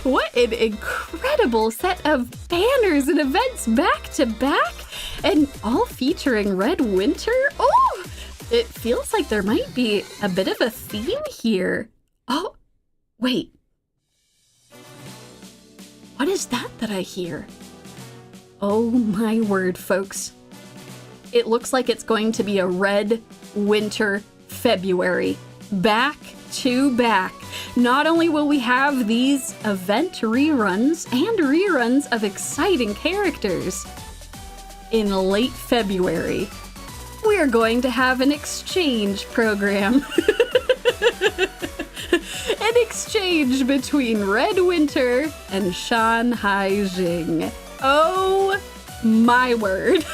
What an incredible set of banners and events back to back, and all featuring Red Winter. Oh, it feels like there might be a bit of a theme here. Oh, wait. What is that I hear? Oh my word, folks. It looks like it's going to be a Red Winter February. Back to back. Not only will we have these event reruns and reruns of exciting characters, in late February, we are going to have an exchange program. An exchange between Red Winter and Shanghai Jing. Oh my word.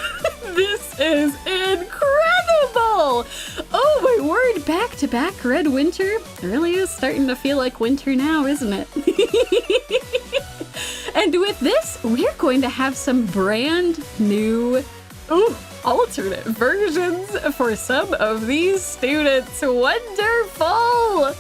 This is incredible! Oh my word, back to back Red Winter. It really is starting to feel like winter now, isn't it? And with this, we're going to have some brand new, alternate versions for some of these students. Wonderful!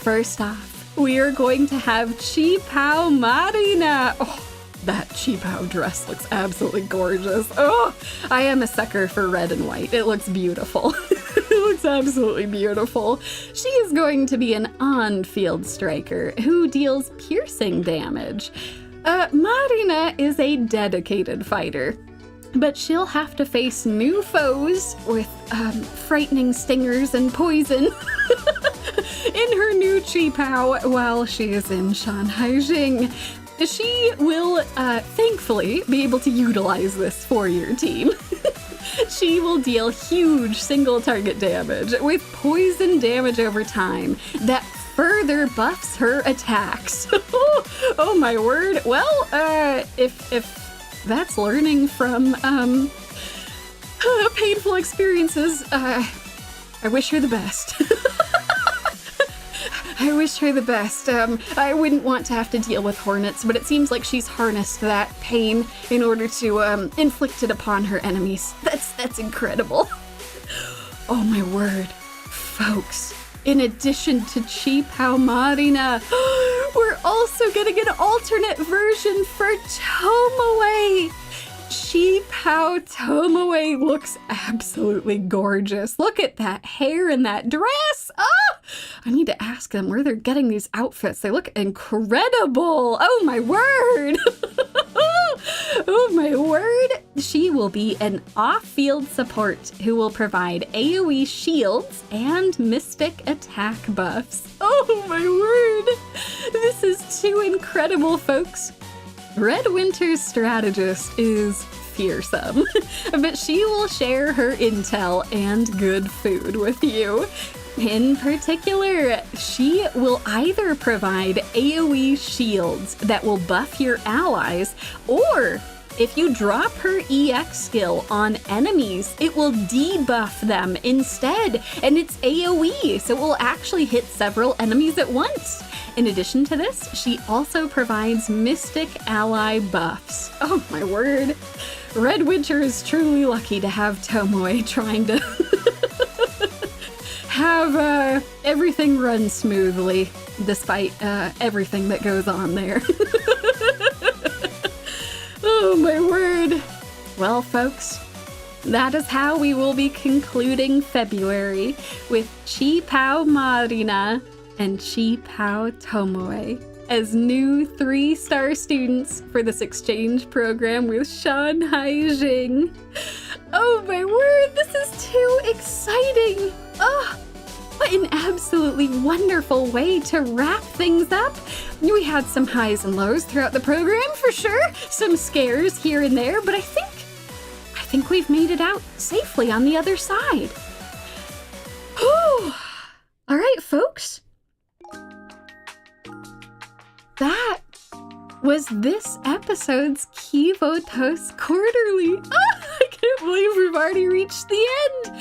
First off, we are going to have Qipao Marina. Oh, that Qipao dress looks absolutely gorgeous. Oh, I am a sucker for red and white. It looks beautiful. It looks absolutely beautiful. She is going to be an on-field striker who deals piercing damage. Marina is a dedicated fighter, but she'll have to face new foes with frightening stingers and poison in her new Qipao while she is in Shanghai Jing. She will, thankfully, be able to utilize this for your team. She will deal huge single target damage with poison damage over time that further buffs her attacks. Oh my word. Well, if that's learning from, painful experiences, I wish her the best. I wish her the best. I wouldn't want to have to deal with hornets, but it seems like she's harnessed that pain in order to inflict it upon her enemies. That's incredible. Oh my word. Folks, in addition to Qipao Marina, we're also getting an alternate version for Tomoe. Qipao Tomoe looks absolutely gorgeous. Look at that hair and that dress. Oh, I need to ask them where they're getting these outfits. They look incredible. Oh my word. Oh my word. She will be an off-field support who will provide AoE shields and mystic attack buffs. Oh my word. This is too incredible, folks. Red Winter's strategist is fearsome. But she will share her intel and good food with you. In particular, she will either provide AoE shields that will buff your allies, or if you drop her EX skill on enemies, it will debuff them instead, and it's AoE, so it will actually hit several enemies at once. In addition to this, she also provides mystic ally buffs. Oh my word. Red Witcher is truly lucky to have Tomoe trying to have everything run smoothly, despite everything that goes on there. Oh my word. Well, folks, that is how we will be concluding February with Qipao Marina and Qipao Tomoe as new 3-star students for this exchange program with Shanghai Jing. Oh my word, this is too exciting. Oh, what an absolutely wonderful way to wrap things up. We had some highs and lows throughout the program, for sure. Some scares here and there, but I think we've made it out safely on the other side. Whew. All right, folks. That was this episode's Kivotos Quarterly. Oh, I can't believe we've already reached the end.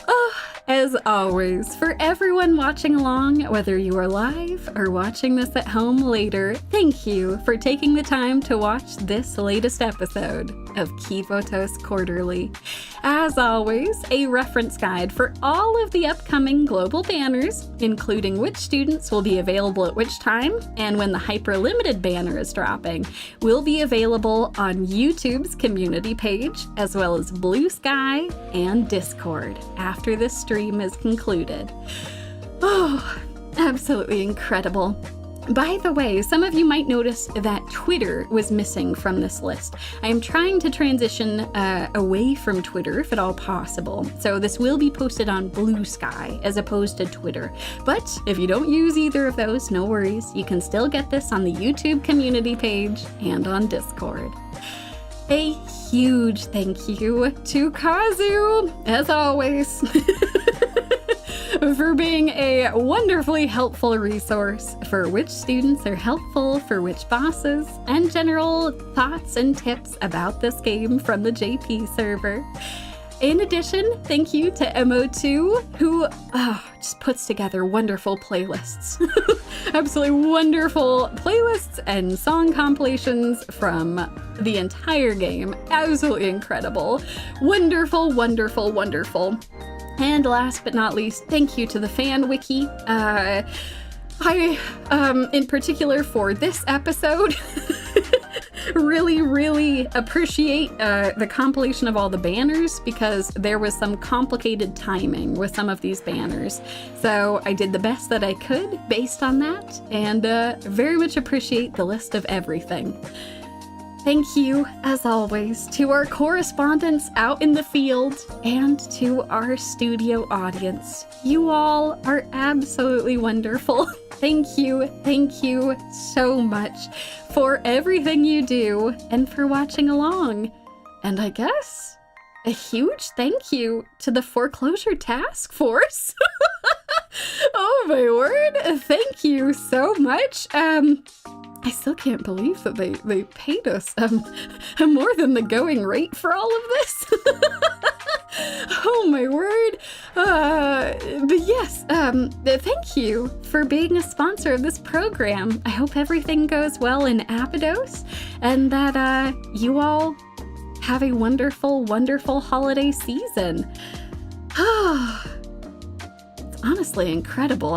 Oh, as always, for everyone watching along, whether you are live or watching this at home later, thank you for taking the time to watch this latest episode of Kivotos Quarterly. As always, a reference guide for all of the upcoming global banners, including which students will be available at which time, and when the hyper-limited banner is dropping, will be available on YouTube's community page, as well as Blue Sky and Discord after this stream is concluded. Oh, absolutely incredible. By the way, some of you might notice that Twitter was missing from this list. I am trying to transition away from Twitter if at all possible, so this will be posted on Blue Sky as opposed to Twitter. But if you don't use either of those, no worries, you can still get this on the YouTube community page and on Discord. A huge thank you to Kazu, as always, for being a wonderfully helpful resource for which students are helpful for which bosses, and general thoughts and tips about this game from the JP server. In addition, thank you to Mo2, who just puts together wonderful playlists. Absolutely wonderful playlists and song compilations from the entire game. Absolutely incredible. Wonderful, wonderful, wonderful. And last but not least, thank you to the fan wiki. In particular for this episode, really appreciate the compilation of all the banners, because there was some complicated timing with some of these banners. So I did the best that I could based on that, and very much appreciate the list of everything. Thank you, as always, to our correspondents out in the field and to our studio audience. You all are absolutely wonderful. Thank you so much for everything you do and for watching along. And I guess a huge thank you to the Foreclosure Task Force. Oh my word, thank you so much. I still can't believe that they paid us more than the going rate for all of this. Oh my word. But yes, thank you for being a sponsor of this program. I hope everything goes well in Abydos, and that you all have a wonderful, wonderful holiday season. It's honestly incredible.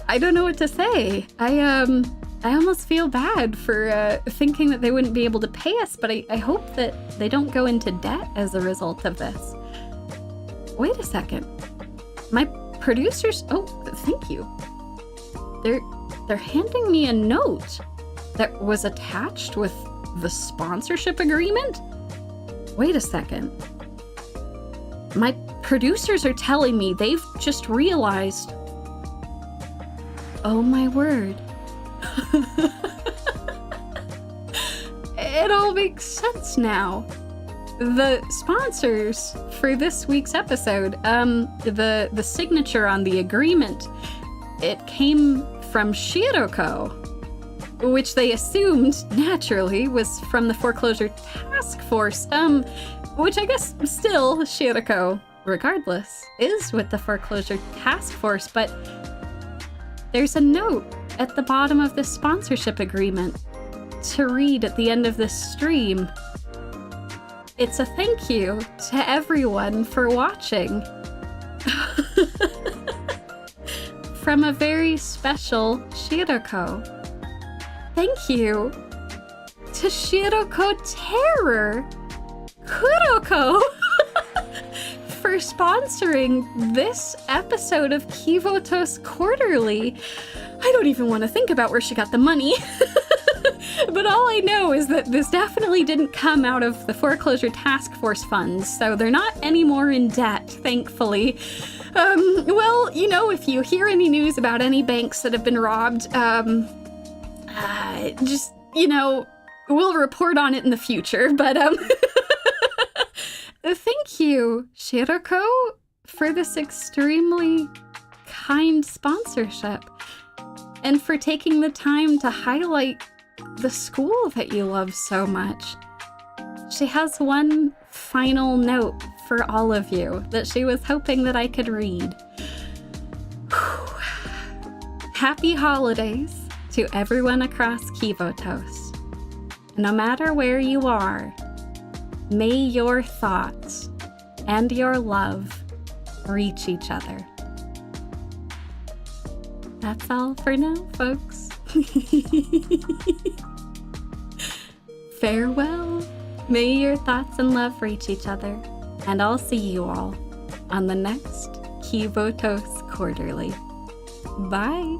I don't know what to say. I almost feel bad for thinking that they wouldn't be able to pay us, but I hope that they don't go into debt as a result of this. Wait a second. My producers... Oh, thank you. They're handing me a note that was attached with the sponsorship agreement? Wait a second. My producers are telling me they've just realized... Oh my word. it all makes sense now. The sponsors for this week's episode, the signature on the agreement, it came from Shiroko, which they assumed, naturally, was from the foreclosure task force, which I guess still, Shiroko, regardless, is with the foreclosure task force, but there's a note at the bottom of the sponsorship agreement to read at the end of this stream. It's a thank you to everyone for watching. From a very special Shiroko. Thank you to Shiroko-Terror, Kuroko, for sponsoring this episode of Kivotos Quarterly. I don't even want to think about where she got the money. But all I know is that this definitely didn't come out of the foreclosure task force funds, so they're not any more in debt, thankfully. Well, you know, if you hear any news about any banks that have been robbed, just, you know, we'll report on it in the future, but, thank you, Shiroko, for this extremely kind sponsorship, and for taking the time to highlight the school that you love so much. She has one final note for all of you that she was hoping that I could read. Happy holidays to everyone across Kivotos. No matter where you are, may your thoughts and your love reach each other. That's all for now, folks. Farewell. May your thoughts and love reach each other, and I'll see you all on the next Kivotos Quarterly. Bye.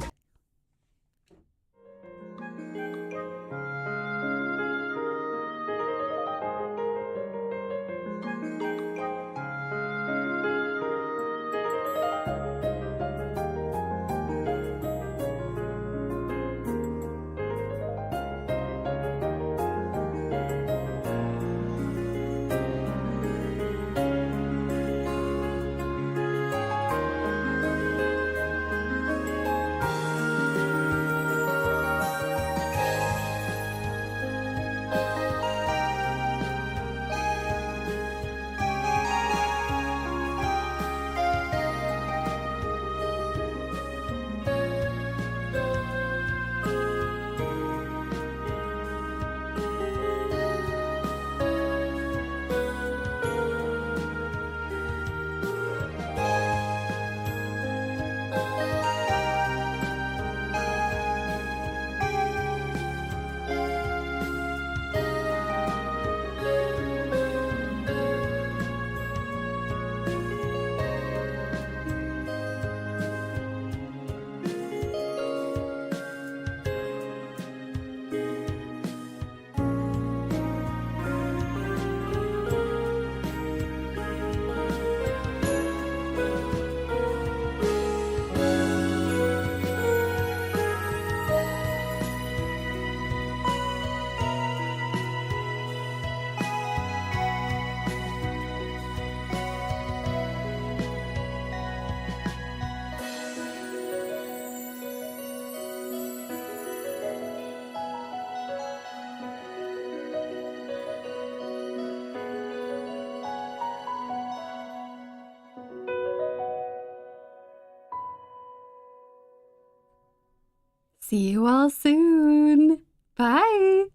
See you all soon.